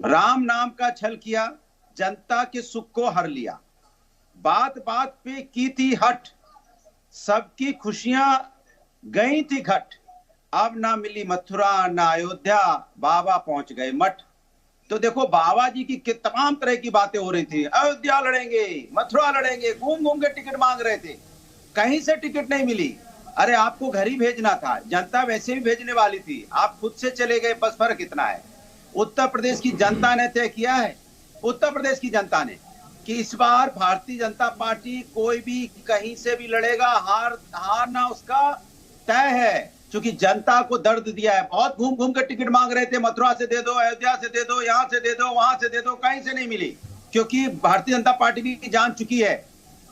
राम नाम का छल किया, जनता के सुख को हर लिया, बात बात पे की थी हट, सबकी खुशियां गई थी घट, अब ना मिली मथुरा ना अयोध्या, बाबा पहुंच गए मठ। तो देखो बाबा जी की तमाम तरह की बातें हो रही थी, अयोध्या लड़ेंगे, मथुरा लड़ेंगे, घूम घूम के टिकट मांग रहे थे, कहीं से टिकट नहीं मिली। अरे आपको घर ही भेजना था, जनता वैसे भी भेजने वाली थी, आप खुद से चले गए, बस फर्क इतना है। उत्तर प्रदेश की जनता ने तय किया है, उत्तर प्रदेश की जनता ने, कि इस बार भारतीय जनता पार्टी कोई भी कहीं से भी लड़ेगा, हारना उसका तय है, क्योंकि जनता को दर्द दिया है। बहुत घूम घूम कर टिकट मांग रहे थे, मथुरा से दे दो, अयोध्या से दे दो, यहां से दे दो, वहां से दे दो, कहीं से नहीं मिली, क्योंकि भारतीय जनता पार्टी भी जान चुकी है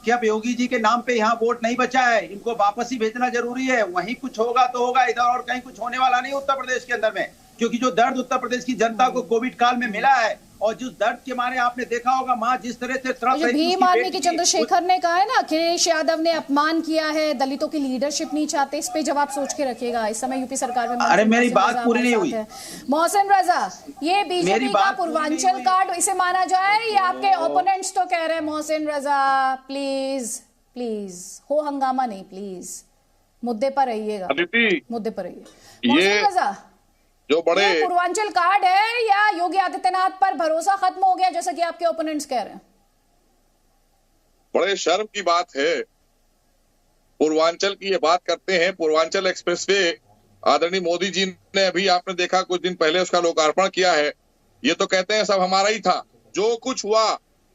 कि अब योगी जी के नाम पे यहाँ वोट नहीं बचा है, इनको वापस ही भेजना जरूरी है। वहीं कुछ होगा तो होगा, इधर और कहीं कुछ होने वाला नहीं उत्तर प्रदेश के अंदर में, क्योंकि जो दर्द उत्तर प्रदेश की जनता को कोविड काल में मिला है, और जिस दर्द के मारे आपने देखा होगा मां जिस तरह से भीम आर्मी के चंद्रशेखर ने कहा है ना, अखिलेश यादव ने अपमान किया है, दलितों की लीडरशिप नहीं चाहते, इस पे जवाब सोच के रखिएगा। इस समय यूपी सरकार में, अरे मेरी बात पूरी नहीं हुई। मोहसिन रजा, ये बीजेपी का पूर्वांचल कार्ड इसे माना जाए, ये आपके ओपोनेंट्स तो कह रहे हैं। मोहसिन रजा प्लीज प्लीज हो हंगामा नहीं, प्लीज मुद्दे पर रहिएगा, मुद्दे पर रहिए। मोहसिन रजा, जो बड़े पूर्वांचल कार्ड है या योगी आदित्यनाथ पर भरोसा खत्म हो गया, जैसा कि आपके ओपोनेंट्स कह रहे हैं? बड़े शर्म की बात है, पूर्वांचल की ये बात करते हैं। पूर्वांचल एक्सप्रेसवे आदरणीय मोदी जी ने अभी आपने देखा कुछ दिन पहले उसका लोकार्पण किया है। ये तो कहते हैं सब हमारा ही था, जो कुछ हुआ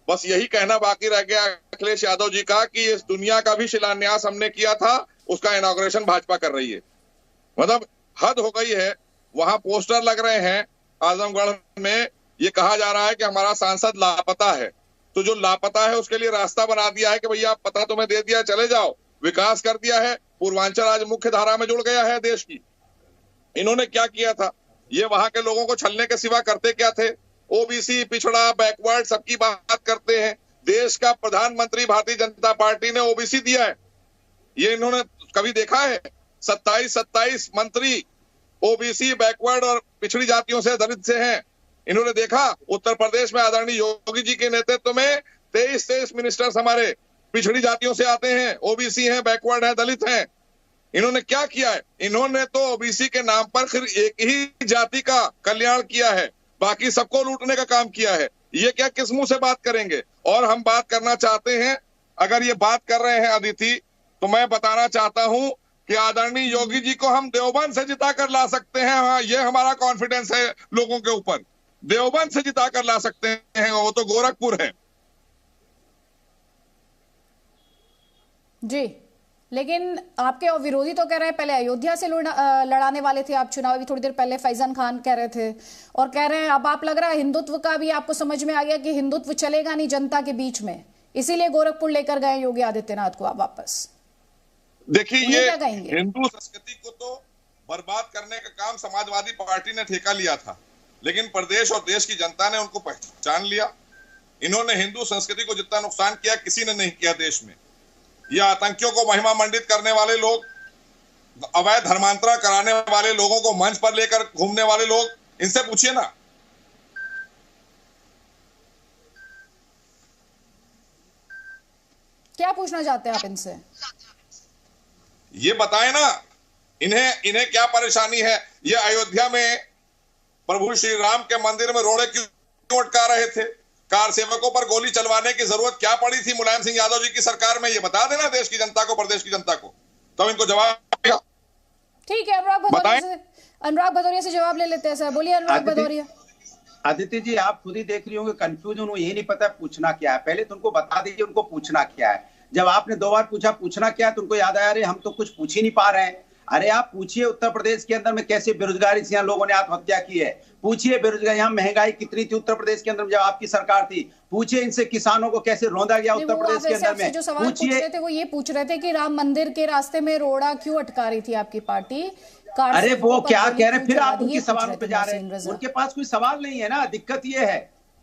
बस यही कहना बाकी रह गया अखिलेश यादव जी का कि इस दुनिया का भी शिलान्यास हमने किया था, उसका इनॉग्रेशन भाजपा कर रही है। मतलब हद हो गई है। वहां पोस्टर लग रहे हैं आजमगढ़ में, ये कहा जा रहा है कि हमारा सांसद लापता है। तो जो लापता है उसके लिए रास्ता बना दिया है कि भैया पता तुम्हें दे दिया, चले जाओ, विकास कर दिया है। पूर्वांचल आज मुख्य धारा में जुड़ गया है देश की। इन्होंने क्या किया था? ये वहां के लोगों को छलने के सिवा करते क्या थे? ओबीसी, पिछड़ा, बैकवर्ड सबकी बात करते हैं। देश का प्रधानमंत्री भारतीय जनता पार्टी ने ओबीसी दिया है, ये इन्होंने कभी देखा है? 27 मंत्री ओबीसी, बैकवर्ड और पिछड़ी जातियों से, दलित से हैं। इन्होंने देखा उत्तर प्रदेश में आदरणीय योगी जी के नेतृत्व में 23 मिनिस्टर्स हमारे पिछड़ी जातियों से आते हैं, ओबीसी हैं, बैकवर्ड हैं, दलित हैं। इन्होंने क्या किया है? इन्होंने तो ओबीसी के नाम पर फिर एक ही जाति का कल्याण किया है, बाकी सबको लूटने का काम किया है। ये क्या किस मुंह से बात करेंगे? और हम बात करना चाहते हैं, अगर ये बात कर रहे हैं अदिति, तो मैं बताना चाहता हूं कि आदरणीय योगी जी को हम देवबंद से जिता कर ला सकते हैं। हाँ, ये हमारा कॉन्फिडेंस है लोगों के ऊपर। देवबंद से जिता कर ला सकते हैं, वो तो गोरखपुर है जी। लेकिन आपके विरोधी तो कह रहे हैं पहले अयोध्या से लड़ाने वाले थे आप चुनाव, भी थोड़ी देर पहले फैजन खान कह रहे थे, और कह रहे हैं अब आप लग रहा है हिंदुत्व का भी आपको समझ में आ गया कि हिंदुत्व चलेगा नहीं जनता के बीच में, इसीलिए गोरखपुर लेकर गए योगी आदित्यनाथ को आप वापस। देखिए, ये हिंदू संस्कृति को तो बर्बाद करने का काम समाजवादी पार्टी ने ठेका लिया था, लेकिन प्रदेश और देश की जनता ने उनको पहचान लिया। इन्होंने हिंदू संस्कृति को जितना नुकसान किया किसी ने नहीं किया देश में। ये आतंकियों को महिमा मंडित करने वाले लोग, अवैध धर्मांतरण कराने वाले लोगों को मंच पर लेकर घूमने वाले लोग, इनसे पूछिए ना। क्या पूछना चाहते हैं आप इनसे? ये बताएं ना, इन्हें क्या परेशानी है? ये अयोध्या में प्रभु श्री राम के मंदिर में रोड़े क्यों अटका रहे थे? कार सेवकों पर गोली चलवाने की जरूरत क्या पड़ी थी मुलायम सिंह यादव जी की सरकार में? ये बता देना देश की जनता को, प्रदेश की जनता को, तब इनको जवाब देगा। ठीक है, अनुराग भदौरिया से जवाब ले लेते हैं सर। बोलिए अनुराग भदौरिया। आदित्य जी, आप खुद ही देख रही होंगे कंफ्यूज, उनको यही नहीं पता पूछना क्या है। पहले तो उनको बता दीजिए उनको पूछना क्या है। जब आपने 2 बार पूछा पूछना क्या है, तो उनको याद आया अरे हम तो कुछ पूछ ही नहीं पा रहे हैं। अरे आप पूछिए उत्तर प्रदेश के अंदर में कैसे बेरोजगारी से यहाँ लोगों ने आत्महत्या की है, पूछिए बेरोजगारी, यहाँ महंगाई कितनी थी उत्तर प्रदेश के अंदर जब आपकी सरकार थी, पूछिए इनसे किसानों को कैसे रौंदा गया उत्तर प्रदेश के अंदर में। जो सवाल पूछ रहे थे वो ये पूछ रहे थे कि राम मंदिर के रास्ते में रोड़ा क्यों अटका रही थी आपकी पार्टी? अरे वो क्या कह रहे हैं, फिर आप उनके सवालों पे जा रहे हैं। उनके पास कोई सवाल नहीं है ना, दिक्कत ये है।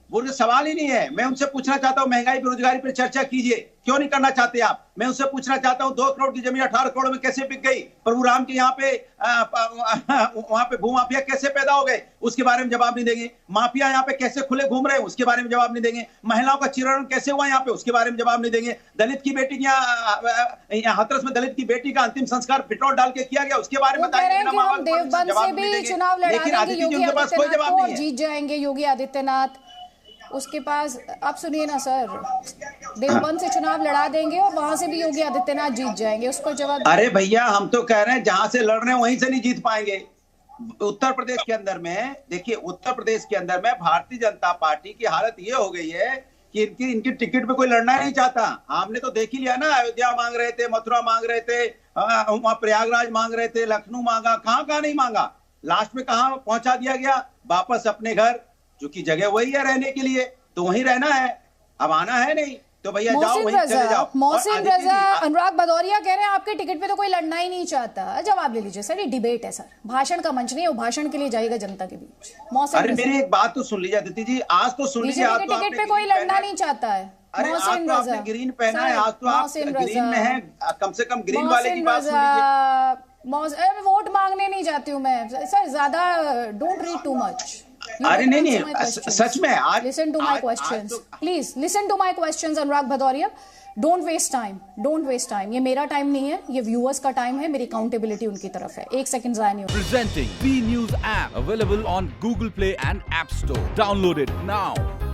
वो सवाल ही नहीं है। मैं उनसे पूछना चाहता हूं, महंगाई बेरोजगारी पर चर्चा कीजिए, क्यों नहीं करना चाहते आप? मैं उनसे पूछना चाहता हूं 2 करोड़ की जमीन 18 करोड़ में कैसे बिक गई? प्रभु राम के यहाँ पे वहां पे भूमाफिया कैसे पैदा हो गए? उसके बारे में जवाब नहीं देंगे। माफिया यहाँ पे कैसे खुले घूम रहे हैं? उसके बारे में जवाब नहीं देंगे। महिलाओं का चिरण कैसे हुआ यहाँ पे? उसके बारे में जवाब नहीं देंगे। दलित की बेटी यहाँ हाथरस में दलित की बेटी का अंतिम संस्कार पेट्रोल डाल के किया गया, उसके बारे में देवबंद से भी चुनाव लड़ा देंगे योगी आदित्यनाथ और जीत जाएंगे योगी आदित्यनाथ। उसके पास, आप सुनिए ना सर, देवबंद से चुनाव लड़ा देंगे और वहां से भी योगी आदित्यनाथ जीत जाएंगे, उसको जवाब। अरे भैया, हम तो कह रहे हैं जहां से लड़ रहे हैं वहीं से नहीं जीत पाएंगे। उत्तर प्रदेश के अंदर में देखिए, उत्तर प्रदेश के अंदर में भारतीय जनता पार्टी की हालत ये हो गई है कि इनकी टिकट पे कोई लड़ना नहीं चाहता। हमने तो देख ही लिया ना, अयोध्या मांग रहे थे, मथुरा मांग रहे थे, वहां प्रयागराज मांग रहे थे, लखनऊ मांगा, कहां नहीं मांगा। लास्ट में कहां पहुंचा दिया गया? वापस अपने घर, जो कि जगह वही है रहने के लिए, तो वहीं रहना है, अब आना है नहीं। तो भैया जाओ, वहीं चले जाओ। मोहसिन रजा, अनुराग भदौरिया कह रहे हैं आपके टिकट पे तो कोई लड़ना ही नहीं चाहता। जवाब ले लीजिए सर, ये डिबेट है सर, भाषण का मंच नहीं है, वो भाषण के लिए जाएगा जनता के बीच। अरे मेरी एक बात तो सुन लीजिए अदिति जी, आज तो सुन लीजिए, आज तो टिकट पे कोई लड़ना नहीं चाहता है। अरे आज तो आपने ग्रीन पहना है, आज तो आप ग्रीन में हैं, कम से कम ग्रीन वाले की बात सुन लीजिए। वोट मांगने नहीं जाती हूँ मैं सर, ज्यादा डोंट रीड टू मच। अरे नहीं, सच में आज listen to my questions, please listen to my questions. Anurag Bhadauria, don't waste time, ये मेरा टाइम नहीं है, ये व्यूअर्स का टाइम है, मेरी अकाउंटेबिलिटी उनकी तरफ है। 1 सेकंड जाया नहीं। Presenting B news app available on Google Play and App Store, download it now.